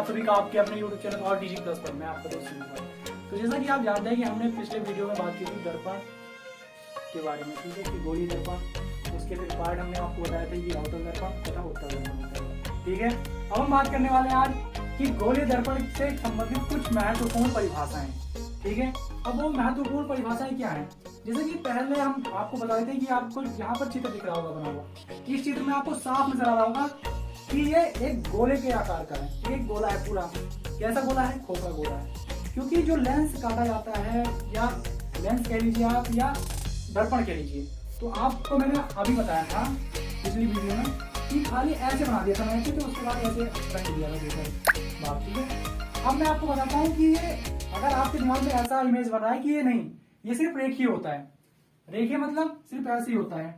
आप सभी का आपके अपने YouTube चैनल और डीजी प्लस पर मैं आपका दोस्त सुनील। तो जैसा कि आप जानते हैं कि हमने पिछले वीडियो में बात की थी दर्पण के बारे में, ठीक है, कि गोली दर्पण, उसके फिर पार्ट हमने आपको बताया था कि अवतल दर्पण तथा उत्तल दर्पण होता है, ठीक है। अब हम बात करने वाले हैं आज कि गोलीय दर्पण से संबंधित कुछ महत्वपूर्ण परिभाषाएं, ठीक है। अब वो महत्वपूर्ण परिभाषाएं क्या है, जैसे कि पहले हम आपको बता देते हैं कि आपको यहाँ पर चित्र दिख रहा होगा बना हुआ, इस चित्र में आपको साफ नजर आ रहा होगा कि ये एक गोले के आकार का है, एक गोला है पूरा। कैसा गोला है? खोखला गोला है, क्योंकि जो लेंस काटा जाता है, या लेंस कह लीजिए आप, या दर्पण कह लीजिए, तो आपको मैंने अभी बताया था पिछली वीडियो में कि खाली ऐसे बना दिया था मैंने, तो उसके बाद ऐसे रख दिया था बात, ठीक है। अब मैं आपको बताता हूँ कि ये अगर आपके दिमाग में ऐसा इमेज बन रहा है कि ये नहीं, ये सिर्फ रेखीय होता है, रेखीय मतलब सिर्फ ऐसे ही होता है,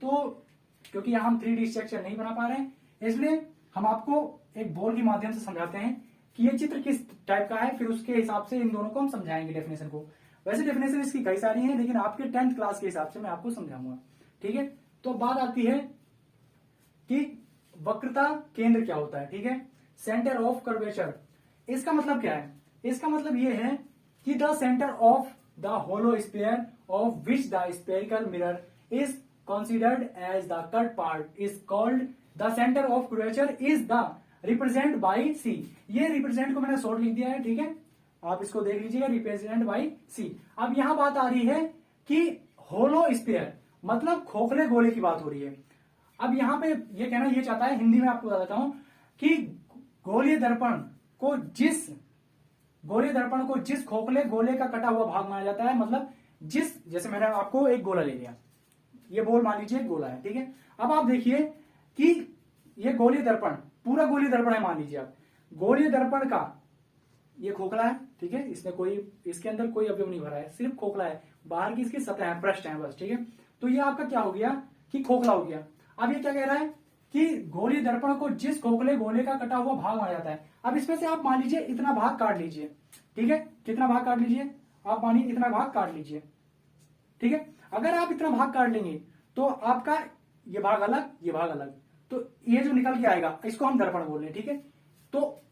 तो क्योंकि यहाँ हम 3D स्ट्रक्चर नहीं बना पा रहे हैं, इसलिए हम आपको एक बोल के माध्यम से समझाते हैं कि ये चित्र किस टाइप का है, फिर उसके हिसाब से इन दोनों को हम समझाएंगे डेफिनेशन को। वैसे डेफिनेशन इसकी कई सारी हैं, लेकिन आपके 10th क्लास के हिसाब से मैं आपको समझाऊंगा, ठीक है। तो बात आती है कि वक्रता केंद्र क्या होता है, ठीक है, सेंटर ऑफ कर्वेचर। इसका मतलब क्या है? इसका मतलब ये है कि the centre of the hollow sphere of which the spherical mirror is considered as the cut part is called the center of curvature is the represent by C। ये represent को मैंने शॉर्ट लिख दिया है, ठीक है, आप इसको देख लीजिएगा, represent by C। अब यहां बात आ रही है कि होलो स्फीयर मतलब खोखले गोले की बात हो रही है। अब यहां पे ये कहना ये चाहता है, हिंदी में आपको बता देता हूं कि गोलीय दर्पण को जिस खोखले गोले का कटा हुआ भाग माना जाता है, मतलब जैसे मैंने आपको एक गोला ले लिया, ये बोल मान लीजिए एक गोला है, ठीक है। अब आप देखिए कि ये गोलीय दर्पण पूरा गोलीय दर्पण है, मान लीजिए आप गोलीय दर्पण का ये खोखला है, ठीक है, इसके अंदर कोई अवयव नहीं भरा है, सिर्फ खोखला है, बाहर की इसकी सतह है, पृष्ठ है बस, ठीक है। तो ये आपका क्या हो गया कि खोखला हो गया। अब ये क्या कह रहा है कि गोलीय दर्पण को जिस खोखले गोले का कटा हुआ भाग माना जाता है, अब इसमें से आप मान लीजिए इतना भाग काट लीजिए, ठीक है, कितना भाग काट लीजिए आप, मानिए इतना भाग काट लीजिए, ठीक है। अगर आप इतना भाग काट लेंगे तो आपका ये भाग अलग, ये भाग अलग, तो ये जो निकल के आएगा इसको हम दर्पण बोल रहे हैं, ठीक है। तो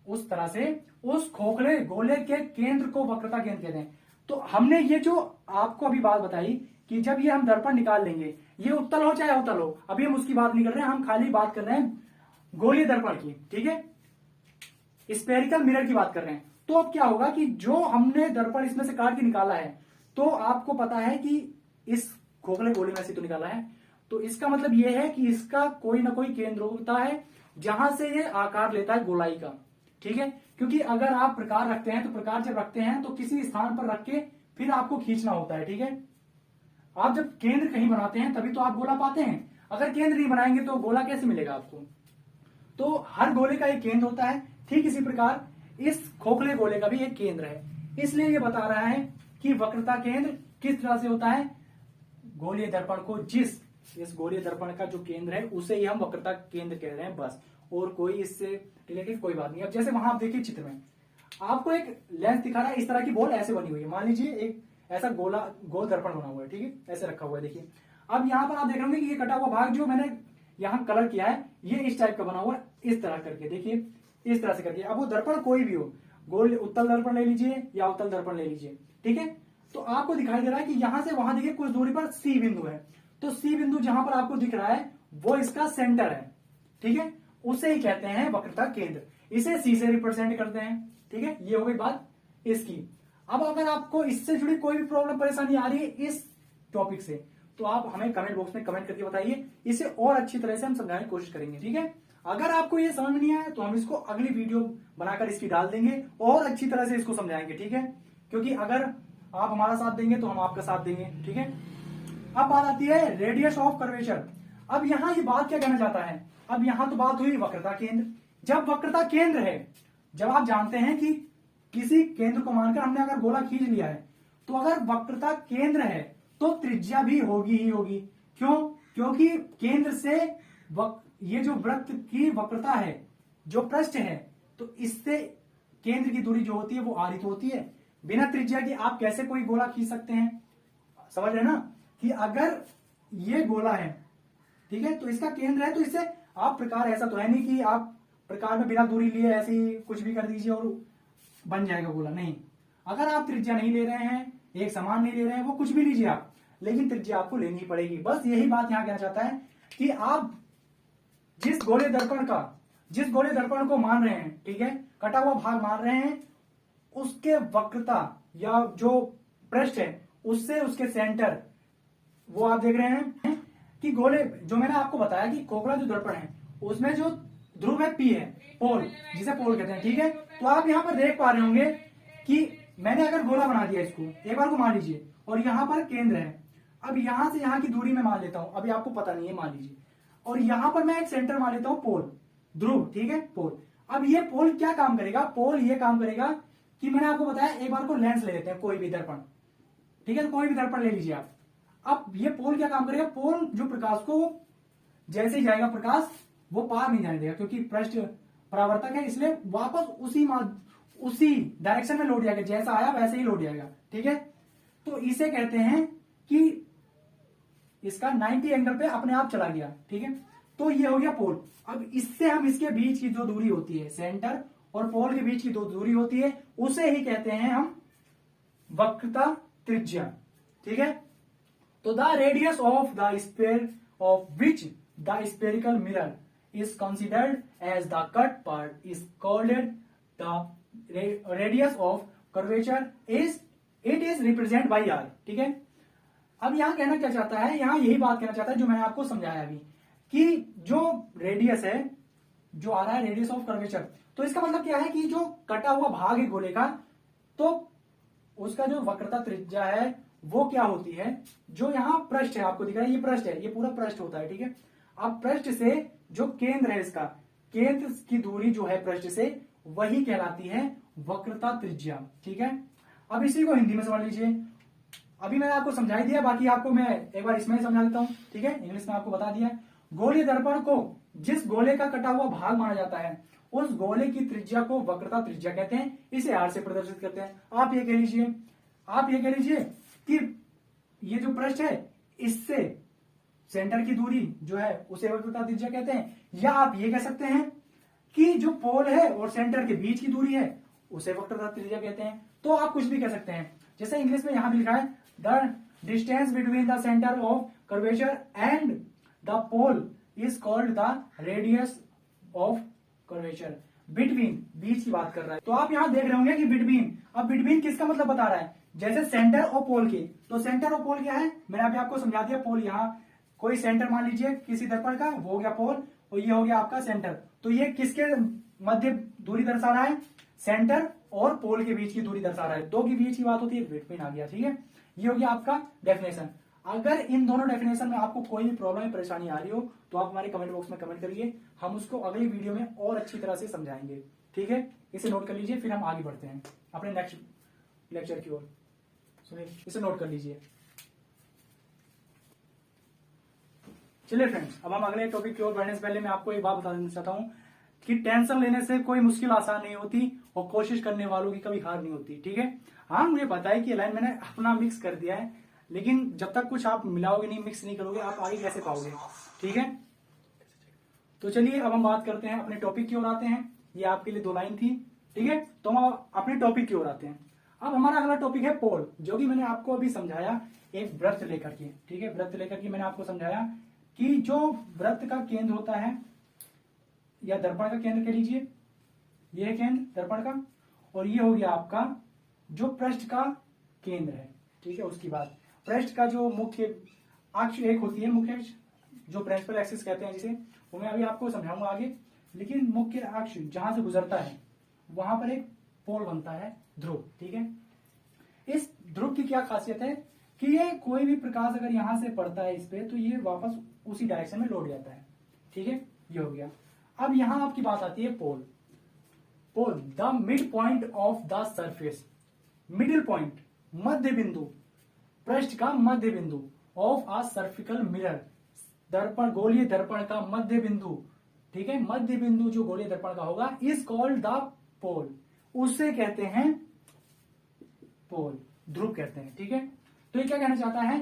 उस तरह से उस खोखले गोले के केंद्र को वक्रता केंद्र कहते हैं। तो हमने ये जो आपको अभी बात बताई कि जब ये हम दर्पण निकाल लेंगे, ये उत्तल हो चाहे अवतल हो, अभी हम उसकी बात नहीं कर रहे हैं, हम खाली बात कर रहे हैं गोलीय दर्पण की, ठीक है, स्फेरिकल मिरर की बात कर रहे हैं। तो अब क्या होगा कि जो हमने दर्पण इसमें से काट के निकाला है, तो आपको पता है कि इस खोखले गोले में से तो निकाला है, तो इसका मतलब यह है कि इसका कोई ना कोई केंद्र होता है जहां से ये आकार लेता है गोलाई का, ठीक है। क्योंकि अगर आप प्रकार रखते हैं, तो प्रकार जब रखते हैं तो किसी स्थान पर रख के फिर आपको खींचना होता है, ठीक है। आप जब केंद्र कहीं बनाते हैं तभी तो आप गोला पाते हैं, अगर केंद्र नहीं बनाएंगे तो गोला कैसे मिलेगा आपको। तो हर गोले का एक केंद्र होता है, ठीक इसी प्रकार इस खोखले गोले का भी एक केंद्र है। इसलिए ये बता रहा है कि वक्रता केंद्र किस तरह से होता है, गोलीय दर्पण को इस गोलीय दर्पण का जो केंद्र है उसे ही हम वक्रता केंद्र कह रहे हैं, बस, और कोई इससे रिलेटिव कोई बात नहीं। अब जैसे वहां आप देखिए चित्र में आपको एक लेंस दिखा रहा है, इस तरह की बॉल ऐसे बनी हुई है, मान लीजिए एक ऐसा गोल दर्पण बना हुआ है, ठीक है, ऐसे रखा हुआ है, देखिए। अब यहाँ पर आप देख रहे होंगे कि ये कटा हुआ भाग जो मैंने यहाँ कलर किया है, ये इस टाइप का बना हुआ है, इस तरह करके, देखिए इस तरह से करके। अब वो दर्पण कोई भी हो, गोल उत्तल दर्पण ले लीजिए या अवतल दर्पण ले लीजिए, ठीक है। तो आपको दिखाई दे रहा है कि यहां से वहां देखिए कुछ दूरी पर सी बिंदु है, तो सी बिंदु जहां पर आपको दिख रहा है वो इसका सेंटर है, ठीक है, उसे ही कहते हैं वक्रता केंद्र, इसे सी से रिप्रेजेंट करते हैं, ठीक है। ये हो गई बात इसकी। अब अगर आपको इससे जुड़ी कोई भी प्रॉब्लम परेशानी आ रही है इस टॉपिक से, तो आप हमें कमेंट बॉक्स में कमेंट करके बताइए, इसे और अच्छी तरह से हम समझाने की कोशिश करेंगे, ठीक है। अगर आपको ये समझ नहीं आया तो हम इसको अगली वीडियो बनाकर इसकी डाल देंगे और अच्छी तरह से इसको समझाएंगे, ठीक है, क्योंकि अगर आप हमारा साथ देंगे तो हम आपका साथ देंगे, ठीक है। अब बात आती है रेडियस ऑफ कर्वेचर। अब यहां ये बात क्या कहना चाहता है, अब यहां तो बात हुई वक्रता केंद्र। जब वक्रता केंद्र है, जब आप जानते हैं कि किसी केंद्र को मानकर हमने अगर गोला खींच लिया है, तो अगर वक्रता केंद्र है तो त्रिज्या भी होगी ही होगी। क्यों? क्योंकि केंद्र से ये जो वृत्त की वक्रता है, जो पृष्ठ है, तो इससे केंद्र की दूरी जो होती है वो आरित होती है। बिना त्रिज्या के आप कैसे कोई गोला खींच सकते हैं, समझ रहे ना, कि अगर ये गोला है, ठीक है, तो इसका केंद्र है, तो इससे आप प्रकार, ऐसा तो है नहीं कि आप प्रकार में बिना दूरी लिए ऐसे ही कुछ भी कर दीजिए और बन जाएगा गोला, नहीं। अगर आप त्रिज्या नहीं ले रहे हैं, एक समान नहीं ले रहे हैं, वो कुछ भी लीजिए आप, लेकिन त्रिज्या आपको लेनी पड़ेगी। बस यही बात यहां कहना चाहता है कि आप जिस गोले दर्पण को मान रहे हैं, ठीक है, कटा हुआ भाग मान रहे हैं, उसके वक्रता या जो पृष्ठ है उससे उसके सेंटर, वो आप देख रहे हैं कि गोले, जो मैंने आपको बताया कि खोखला जो दर्पण है उसमें जो ध्रुव है P है, पोल, जिसे पोल कहते हैं, ठीक है। तो आप यहां पर देख पा रहे होंगे कि मैंने अगर गोला बना दिया, इसको एक बार को मान लीजिए, और यहां पर केंद्र है। अब यहां से यहां की दूरी में मान लेता हूं, अभी आपको पता नहीं है, मान लीजिए, और यहां पर मैं एक सेंटर मान लेता हूं, पोल, ध्रुव, ठीक है, पोल। अब ये पोल क्या काम करेगा? पोल ये काम करेगा कि मैंने आपको बताया, एक बार को लेंस ले लेते हैं, कोई भी दर्पण, ठीक है, तो कोई भी दर्पण ले लीजिए आप। अब ये पोल क्या काम करेगा? पोल जो प्रकाश को जैसे ही जाएगा प्रकाश, वो पार नहीं जाने देगा, क्योंकि पृष्ठ परावर्तक है, इसलिए वापस उसी डायरेक्शन में लौट जाएगा, जैसा आया वैसे ही लौट जाएगा, ठीक है। तो इसे कहते हैं कि इसका 90 एंगल पे अपने आप चला गया, ठीक है। तो ये हो गया पोल। अब इससे हम इसके बीच की जो दूरी होती है, सेंटर और पोल के बीच की जो दूरी होती है, उसे ही कहते हैं हम वक्रता त्रिज्या, ठीक है। तो the radius of the sphere of which the spherical mirror is considered as the cut part is called the radius of curvature is it is represented by r, ठीक है। अब यहां कहना क्या चाहता है, यहां यही बात कहना चाहता है जो मैंने आपको समझाया अभी, कि जो रेडियस है, जो आ रहा है रेडियस ऑफ कर्वेचर, तो इसका मतलब क्या है कि जो कटा हुआ भाग है गोले का, तो उसका जो वक्रता त्रिज्या है वो क्या होती है, जो यहाँ पृष्ठ है, आपको दिख रहा है ये पृष्ठ है, ये पूरा पृष्ठ होता है, ठीक है। अब पृष्ठ से जो केंद्र है, इसका केंद्र की दूरी जो है पृष्ठ से, वही कहलाती है वक्रता त्रिज्या, ठीक है। अब इसी को हिंदी में समझ लीजिए। अभी मैंने आपको समझा ही दिया, बाकी आपको मैं एक बार इसमें समझा देता हूं, ठीक है। इंग्लिश में आपको बता दिया, गोलीय दर्पण को जिस गोले का कटा हुआ भाग माना जाता है, उस गोले की त्रिज्या को वक्रता त्रिज्या कहते हैं, इसे आर से प्रदर्शित करते हैं। आप ये कह लीजिए कि ये जो पृष्ठ है, इससे सेंटर की दूरी जो है उसे वक्रता त्रिज्या कहते हैं, या आप ये कह सकते हैं कि जो पोल है और सेंटर के बीच की दूरी है उसे वक्रता त्रिज्या कहते हैं। तो आप कुछ भी कह सकते हैं, जैसे इंग्लिश में यहां भी लिखा है the distance between the centre of curvature and the pole is called the radius of curvature. Between, बीच की बात कर रहा है, तो आप यहां देख रहे होंगे कि बिटवीन, अब बिटवीन किसका मतलब बता रहा है, जैसे सेंटर और पोल के, तो सेंटर और पोल क्या है, मैंने अभी आपको समझा दिया। पोल यहां कोई सेंटर मान लीजिए किसी दर्पण का, वो हो गया पोल, और ये हो गया आपका सेंटर। तो ये किसके मध्य दूरी दर्शा रहा है, सेंटर और पोल के बीच की दूरी दर्शा रहा है, दो के बीच की बात होती है, बिटवीन आ गया, ठीक है। ये हो गया आपका डेफिनेशन। अगर इन दोनों डेफिनेशन में आपको कोई भी प्रॉब्लम या परेशानी आ रही हो तो आप हमारे कमेंट बॉक्स में कमेंट करिए, हम उसको अगली वीडियो में और अच्छी तरह से समझाएंगे, ठीक है। इसे नोट कर लीजिए, फिर हम आगे बढ़ते हैं अपने नेक्स्ट लेक्चर की ओर। सुनिए, इसे नोट कर लीजिए। चलिए फ्रेंड्स, अब हम अगले टॉपिक की ओर बढ़ने से पहले मैं आपको एक बात बता देना चाहता हूं कि टेंशन लेने से कोई मुश्किल आसान नहीं होती और कोशिश करने वालों की कभी हार नहीं होती, ठीक है। हाँ, मुझे पता है कि लाइन मैंने अपना मिक्स कर दिया है, लेकिन जब तक कुछ आप मिलाओगे नहीं, मिक्स नहीं करोगे, आप आगे कैसे पाओगे, ठीक है। तो चलिए अब हम बात करते हैं, अपने टॉपिक की ओर आते हैं। ये आपके लिए 2 लाइन थी, ठीक है। तो हम अपने टॉपिक की ओर आते हैं। अब हमारा अगला टॉपिक है पोल, जो कि मैंने आपको अभी समझाया एक वृत्त लेकर के, ठीक है। वृत्त लेकर के मैंने आपको समझाया कि जो वृत्त का केंद्र होता है, या दर्पण का केंद्र कह लीजिए, यह है केंद्र दर्पण का, और ये हो गया आपका जो पृष्ठ का केंद्र है, ठीक है। उसकी बात, पृष्ठ का जो मुख्य अक्ष एक होती है, मुख्य अक्ष जो प्रिंसिपल एक्सिस कहते हैं जिसे, वो मैं अभी आपको समझाऊंगा आगे। लेकिन मुख्य अक्ष जहां से गुजरता है वहां पर एक पोल बनता है, ध्रुव, ठीक है। इस ध्रुव की क्या खासियत है कि ये कोई भी प्रकाश अगर यहां से पड़ता है इस पे, तो ये वापस उसी डायरेक्शन में लौट जाता है, ठीक है। ये हो गया। अब यहां आपकी बात आती है pole. Pole, the mid point of the surface, middle point, मध्य बिंदु, पृष्ठ का मध्य बिंदु ऑफ अ सर्फिकल मिरर, दर्पण, गोलीय दर्पण का मध्य बिंदु, ठीक है। मध्य बिंदु जो गोलीय दर्पण का होगा इज कॉल्ड द पोल, उसे कहते हैं पोल, ध्रुव कहते हैं, ठीक है। तो ये क्या कहना चाहता है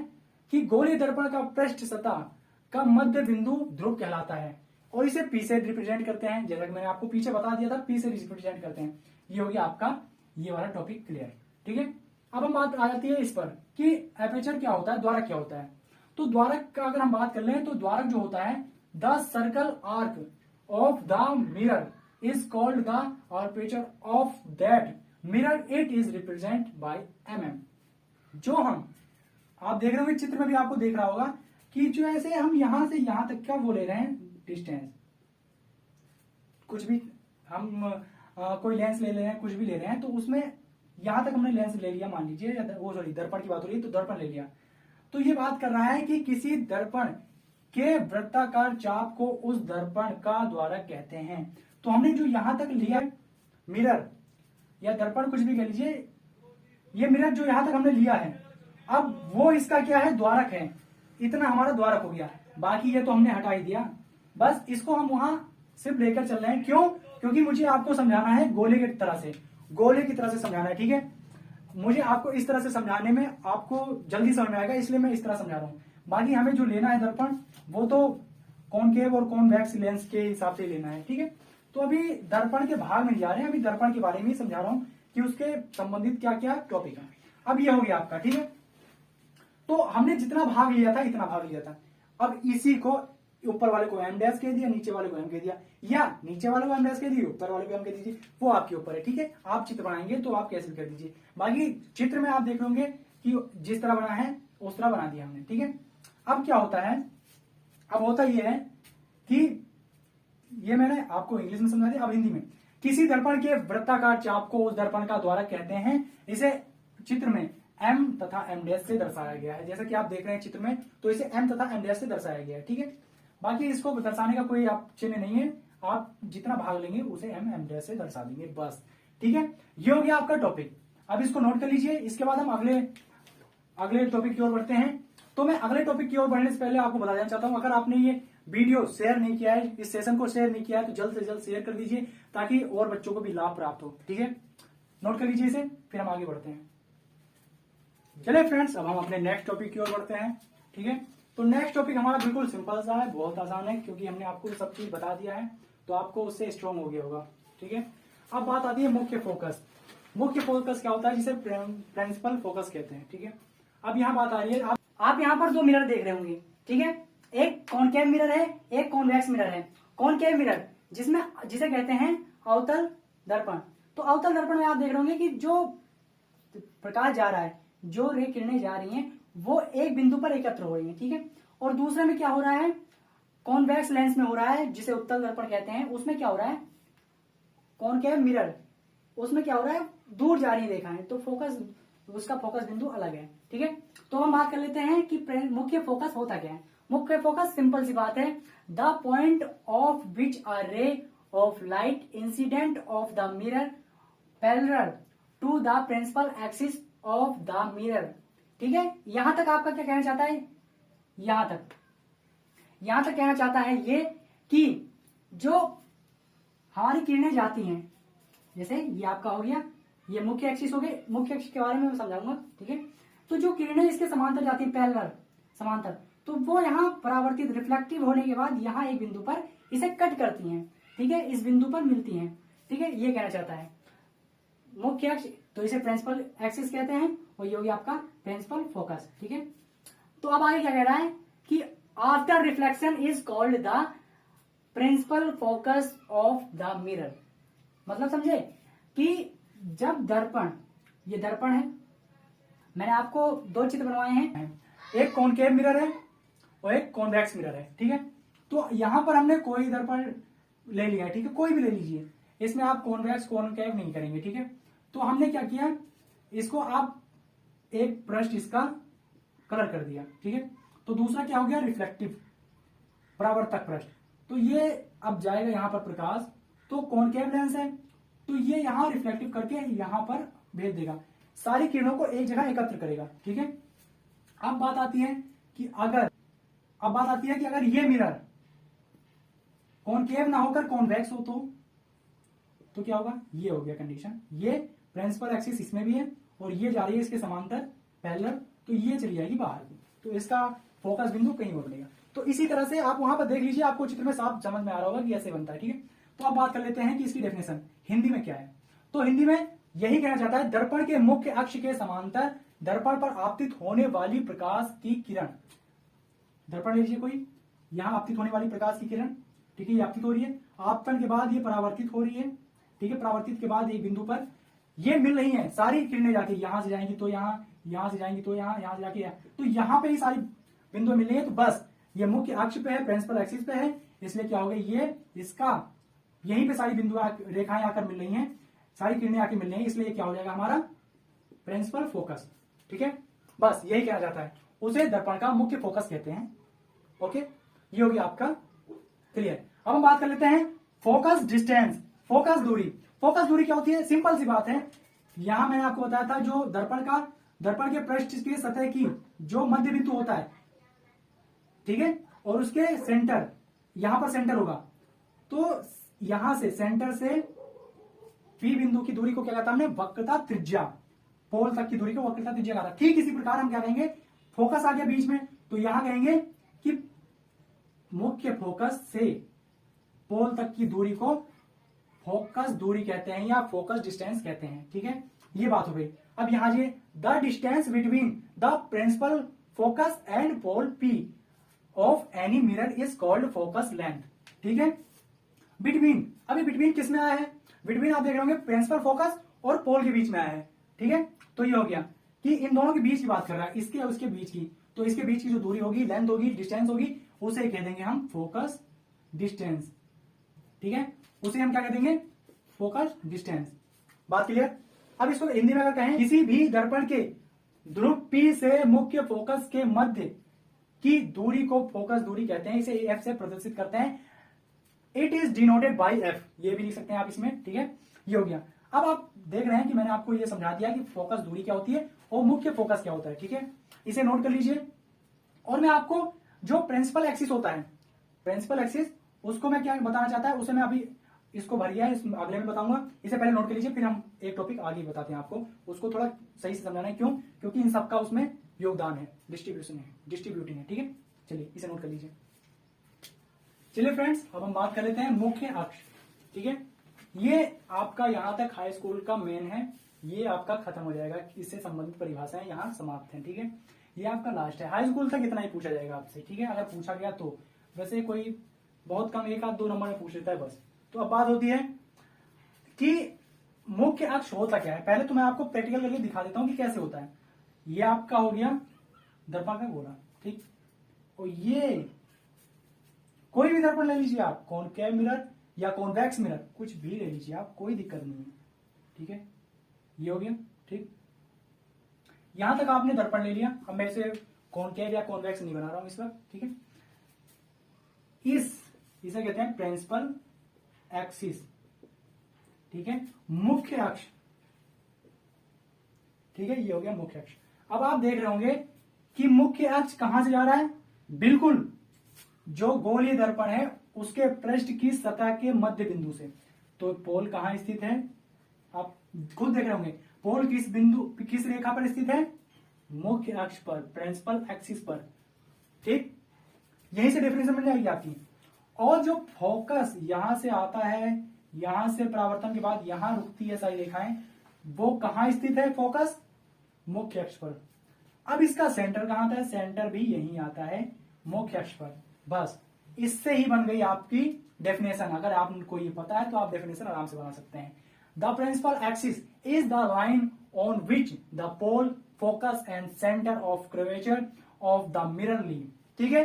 कि गोलीय दर्पण का पृष्ठ सतह का मध्य बिंदु ध्रुव कहलाता है। और इसे पी से रिप्रेजेंट करते हैं, जैसा कि मैंने आपको पीछे बता दिया था, पी से रिप्रेजेंट करते हैं। ये हो गया आपका ये वाला टॉपिक क्लियर। ठीक है, अब हम बात आ जाती है इस पर कि एपर्चर क्या होता है, द्वारक क्या होता है। तो द्वारक का अगर हम बात कर लें तो द्वारक जो होता है, the circle arc of the mirror is called the aperture of that mirror, it is represent by जो हम आप देख रहे होंगे चित्र में भी आपको देख रहा होगा कि जो ऐसे हम यहां से यहां तक का वो ले रहे हैं डिस्टेंस, कुछ भी हम कोई लेंस ले रहे हैं, कुछ भी ले रहे हैं, तो उसमें यहां तक हमने लेंस ले लिया, मान लीजिए वो सॉरी दर्पण की बात हो रही है, तो दर्पण ले लिया। तो ये बात कर रहा है कि किसी दर्पण के वृत्ताकार चाप को उस दर्पण का द्वारक कहते हैं। तो हमने जो यहां तक लिया मिरर या दर्पण, कुछ भी कह लीजिए, ये मिरर जो यहां तक हमने लिया है, अब वो इसका क्या है, द्वारक है। इतना हमारा द्वारक हो गया, बाकी ये तो हमने हटा ही दिया। बस इसको हम वहां सिर्फ लेकर चल रहे हैं। क्यों? क्योंकि मुझे आपको समझाना है गोले की तरह से, गोले की तरह से समझाना है। ठीक है, मुझे आपको इस तरह से समझाने में आपको जल्दी समझ में आएगा, इसलिए मैं इस तरह समझा रहा हूं। बाकी हमें जो लेना है दर्पण, वो तो कॉनकेव और कॉन्वेक्स लेंस के हिसाब से लेना है। ठीक है, तो अभी दर्पण के भाग में नहीं जा रहे हैं, अभी दर्पण के बारे में ही समझा रहा हूं कि उसके संबंधित क्या क्या टॉपिक है। अब ये हो गया आपका। ठीक है, तो हमने जितना भाग लिया था इतना भाग लिया था। अब इसी को ऊपर वाले को एम डैश कह दिया, नीचे वाले को एम कह दिया, या नीचे वाले को एम डैश कह दिए, ऊपर वाले को एम कह दीजिए, वो आपके ऊपर है। ठीक है, आप चित्र बनाएंगे तो आप कैसे कर दीजिए। बाकी चित्र में आप देख होंगे कि जिस तरह बना है उस तरह बना दिया हमने। ठीक है, अब क्या होता है, अब होता यह है कि ये मैंने आपको इंग्लिश में समझा दिया, अब हिंदी में। किसी दर्पण के वृत्ताकार चाप को उस दर्पण का द्वारक कहते हैं। इसे चित्र में एम तथा एम डैश से दर्शाया गया है, जैसा कि आप देख रहे हैं चित्र में, तो इसे एम तथा एम डैश से दर्शाया गया है। ठीक है, बाकी इसको दर्शाने का कोई आप चिन्ह नहीं है, आप जितना भाग लेंगे उसे एम एम डैश से दर्शा देंगे बस। ठीक है, ये हो गया आपका टॉपिक। अब इसको नोट कर लीजिए, इसके बाद हम अगले टॉपिक की ओर बढ़ते हैं। तो मैं अगले टॉपिक की ओर बढ़ने से पहले आपको बता देना चाहता हूं, अगर आपने ये वीडियो शेयर नहीं किया है, इस सेशन को शेयर नहीं किया है, तो जल्द से जल्द शेयर कर दीजिए ताकि और बच्चों को भी लाभ प्राप्त हो। ठीक है, नोट कर लीजिए इसे, फिर हम आगे बढ़ते हैं। चलिए फ्रेंड्स, अब हम अपने नेक्स्ट टॉपिक की ओर बढ़ते हैं। ठीक है, तो नेक्स्ट टॉपिक हमारा बिल्कुल सिंपल सा है, बहुत आसान है, क्योंकि हमने आपको सब चीज बता दिया है, तो आपको उससे स्ट्रॉन्ग हो गया होगा। ठीक है, अब बात आती है मुख्य फोकस। मुख्य फोकस क्या होता है, जिसे प्रिंसिपल फोकस कहते हैं। ठीक है, अब यहाँ बात आ रही है, आप यहाँ पर दो मिरर देख रहे होंगे। ठीक है, एक कॉनकेव मिरर है, एक कॉन्वेक्स मिरर है। कॉनकेव मिरर जिसे कहते हैं अवतल दर्पण। तो अवतल दर्पण में आप देख रहे होंगे कि जो प्रकाश जा रहा है, जो रे किरणें जा रही हैं, वो एक बिंदु पर एकत्र हो रही हैं। ठीक है, और दूसरे में क्या हो रहा है, कॉन्वेक्स लेंस में हो रहा है, जिसे उत्तल दर्पण कहते हैं, उसमें क्या हो रहा है, कॉनकेव मिरर, उसमें क्या हो रहा है, दूर जा रही रेखाएं, तो फोकस, उसका फोकस बिंदु अलग है। ठीक है, तो हम बात कर लेते हैं कि मुख्य फोकस होता क्या है। मुख्य फोकस सिंपल सी बात है, the point of which a ray of light incident of the mirror parallel to the principal axis of the mirror. ठीक है, यहां तक आपका क्या कहना चाहता है, यहां तक कहना चाहता है ये कि जो हमारी किरणें जाती हैं, जैसे ये आपका हो गया, ये मुख्य एक्सिस हो गए, मुख्य एक्सिस के बारे में मैं समझाऊंगा। ठीक है, तो जो किरणें इसके समांतर जाती हैं, पैरेलल समांतर, तो वो यहाँ परावर्तित रिफ्लेक्टिव होने के बाद यहाँ एक बिंदु पर इसे कट करती हैं। ठीक है, इस बिंदु पर मिलती हैं। ठीक है, ये कहना चाहता है मुख्य एक्सिस, तो इसे प्रिंसिपल एक्सिस कहते हैं, और ये हो गया आपका प्रिंसिपल फोकस। ठीक है, तो अब आगे क्या कह रहा है कि after reflection is called the principal focus of the mirror. मतलब समझे कि जब दर्पण, ये दर्पण है, मैंने आपको दो चित्र बनवाए हैं, एक कॉनकेव मिरर है और एक कॉन्वेक्स मिरर है। ठीक है, तो यहां पर हमने कोई दर्पण ले लिया है। ठीक है, कोई भी ले लीजिए, इसमें आप कॉन्वेक्स कॉनकेव नहीं करेंगे। ठीक है, तो हमने क्या किया, इसको आप एक पृष्ठ इसका कलर कर दिया। ठीक है, तो दूसरा क्या हो गया, रिफ्लेक्टिव परावर्तक पृष्ठ। तो ये अब जाएगा यहां पर प्रकाश, तो कॉनकेव लेंस है, तो ये यहां रिफ्लेक्टिव करके यहां पर भेज देगा, सारी किरणों को एक जगह एकत्र करेगा। ठीक है, अब बात आती है कि अगर ये मिरर कॉनकेव ना होकर कॉन्वेक्स हो तो क्या होगा, ये हो गया कंडीशन, ये प्रिंसिपल एक्सिस इसमें भी है और ये जा रही है इसके समांतर पैरेलल, तो ये चली जाएगी बाहर की। तो इसका फोकस बिंदु कहीं और बनेगा। तो इसी तरह से आप वहां पर देख लीजिए, आपको चित्र में साफ समझ में आ रहा होगा कि ऐसे बनता है। ठीक है, तो अब बात कर लेते हैं कि इसकी डेफिनेशन हिंदी में क्या है। तो हिंदी में यही कहना चाहता है, दर्पण के मुख्य अक्ष के समांतर दर्पण पर आपतित होने वाली प्रकाश की किरण। दर्पण लीजिए कोई, यहां आपतित होने वाली प्रकाश की किरण, ठीक है, ये आपतित हो रही है, आपतन के बाद ये परावर्तित हो रही है, ठीक है, परावर्तित के बाद एक बिंदु पर ये मिल रही है, सारी किरणें जाके यहां से जाएंगी तो यहां से जाएंगी तो यहां से जाके तो यहां पे ही सारी बिंदु मिल रही है। तो बस ये मुख्य अक्ष पे है, प्रिंसिपल एक्सिस पे है, इसलिए क्या हो गया, ये इसका यहीं पे सारी बिंदु रेखाएं आकर मिल रही हैं, सारी किरणें आकर मिल रही हैं, इसलिए क्या हो जाएगा हमारा प्रिंसिपल फोकस। ठीक है, बस यही कहना जाता है, उसे दर्पण का मुख्य फोकस कहते हैं। ओके, ये हो गया आपका क्लियर। अब हम बात कर लेते हैं फोकस डिस्टेंस, फोकस दूरी। फोकस दूरी क्या होती है, सिंपल सी बात है, यहां मैंने आपको बताया था जो दर्पण के पृष्ठ की सतह की जो मध्य बिंदु होता है, ठीक है, और उसके सेंटर, यहां पर सेंटर होगा, तो यहां से सेंटर से पी बिंदु की दूरी को क्या कहता है हमने, वक्रता त्रिज्या, पोल तक की दूरी को वक्रता त्रिज्या कहा था। ठीक इसी प्रकार हम क्या कहेंगे, फोकस आ गया बीच में, तो यहां कहेंगे कि मुख्य फोकस से पोल तक की दूरी को फोकस दूरी कहते हैं या फोकस डिस्टेंस कहते हैं। ठीक है, ये बात हो गई। अब यहां ये the distance between the principal focus and pole P of any mirror is called focus length. ठीक है, बिटवीन, अभी बिटवीन किस में आया है, बिटवीन आप देख रहे होंगे प्रिंसिपल फोकस और पोल के बीच में आया है। ठीक है, तो ये हो गया कि इन दोनों के बीच की बात कर रहा है, इसके और उसके बीच की, तो इसके बीच की जो दूरी होगी, लेंथ होगी, डिस्टेंस होगी, उसे कह देंगे हम फोकस डिस्टेंस। ठीक है, उसे हम क्या कह देंगे, फोकस डिस्टेंस। बात क्लियर। अब इसको हिंदी में अगर कहें, किसी भी दर्पण के ध्रुव P से मुख्य फोकस के मध्य की दूरी को फोकस दूरी कहते हैं, इसे F से प्रदर्शित करते हैं। It is denoted by F, ये भी लिख सकते हैं आप इसमें। ठीक है, ये हो गया। अब आप देख रहे हैं कि मैंने आपको ये समझा दिया कि फोकस दूरी क्या होती है और मुख्य फोकस क्या होता है। ठीक है, इसे नोट कर लीजिए। और मैं आपको जो प्रिंसिपल एक्सिस होता है, प्रिंसिपल एक्सिस, उसको मैं क्या बताना चाहता है, उसे मैं अभी इसको भरिया है, अगले में बताऊंगा। इसे पहले नोट कर लीजिए, फिर हम एक टॉपिक आगे बताते हैं आपको, उसको थोड़ा सही से समझाना है। क्यों, क्योंकि इन सबका उसमें योगदान है, डिस्ट्रीब्यूटिंग है। ठीक है, चलिए इसे नोट कर लीजिए। चलिए फ्रेंड्स, अब हम बात कर लेते हैं मुख्य अक्ष। ठीक है, ये आपका यहां तक हाई स्कूल का मेन है, ये आपका खत्म हो जाएगा, इससे संबंधित परिभाषाएं यहाँ समाप्त हैं। ठीक है, ये आपका लास्ट है, हाई स्कूल तक इतना ही पूछा जाएगा आपसे। ठीक है, अगर पूछा गया तो, वैसे कोई बहुत कम 1 आध 2 नंबर में पूछ लेता है बस। तो अब बात होती है कि मुख्य अक्ष होता क्या है। पहले तो मैं आपको प्रैक्टिकल करके दिखा देता हूं कि कैसे होता है। ये आपका हो गया दर्पण का गोला, ठीक, और ये कोई भी दर्पण ले लीजिए आप, कॉनकेव मिरर या कॉन्वेक्स मिरर, कुछ भी ले लीजिए आप, कोई दिक्कत नहीं है। ठीक है, ये हो गया। ठीक, यहां तक आपने दर्पण ले लिया। अब मैं इसे कॉनकेव या कॉन्वेक्स नहीं बना रहा हूं इस वक्त। ठीक है, इसे कहते हैं प्रिंसिपल एक्सिस। ठीक है, मुख्य अक्ष। ठीक है, ये हो गया मुख्य अक्ष। अब आप देख रहे होंगे कि मुख्य अक्ष कहां से जा रहा है, बिल्कुल जो गोलीय दर्पण है उसके पृष्ठ की सतह के मध्य बिंदु से। तो पोल कहां स्थित है, आप खुद देख रहे होंगे, पोल किस रेखा पर स्थित है, मुख्य अक्ष पर, प्रिंसिपल एक्सिस पर। ठीक, यहीं से डेफिनेशन मिल जाएगी आपकी। और जो फोकस यहां से आता है, यहां से परावर्तन के बाद यहां रुकती है सारी रेखाएं, वो कहां स्थित है फोकस, मुख्य अक्ष पर। अब इसका सेंटर कहां आता है, सेंटर भी यहीं आता है मुख्य अक्ष पर। बस इससे ही बन गई आपकी डेफिनेशन। अगर आपको ये पता है तो आप डेफिनेशन आराम से बना सकते हैं। The principal axis is the line on which the pole, focus and centre of curvature of the mirror live. ठीक है,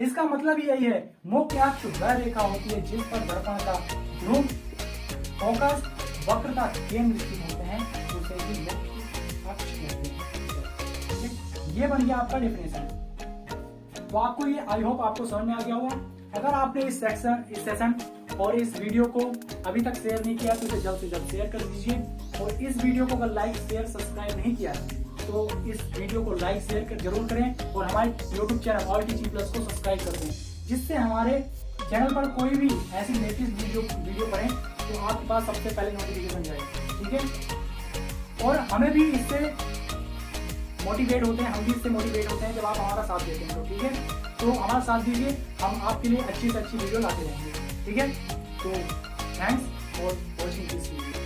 इसका मतलब यही है, मुख्य अक्ष वह रेखा होती है जिस पर दर्पण का ध्रुव, फोकस, वक्रता केंद्र स्थित होते हैं, उसे भी मुख्य अक्ष कहते हैं। ठीक, ये बन गया आपका डेफिनेशन। तो आपको ये, आई होप आपको समझ में आ गया होगा। अगर आपने इस सेशन और इस वीडियो को अभी तक शेयर नहीं किया तो इसे जल्द से जल्द शेयर कर दीजिए। और इस वीडियो को अगर लाइक, शेयर, सब्सक्राइब नहीं किया तो इस वीडियो को लाइक, शेयर जरूर करें और हमारे YouTube channel all teaching plus को सब्सक्राइब कर दें, जिससे हमारे चैनल पर कोई भी ऐसी लेटेस्ट वीडियो पड़े तो आपके पास सबसे पहले नोटिफिकेशन जाए। ठीक है, और हमें भी इससे मोटिवेट होते हैं, हम भी इससे मोटिवेट होते हैं जब आप हमारा साथ देते हैं। तो ठीक है, तो हमारा साथ दीजिए, हम आपके लिए अच्छी से अच्छी वीडियो लाते रहेंगे। ठीक है, तो thanks for watching this video.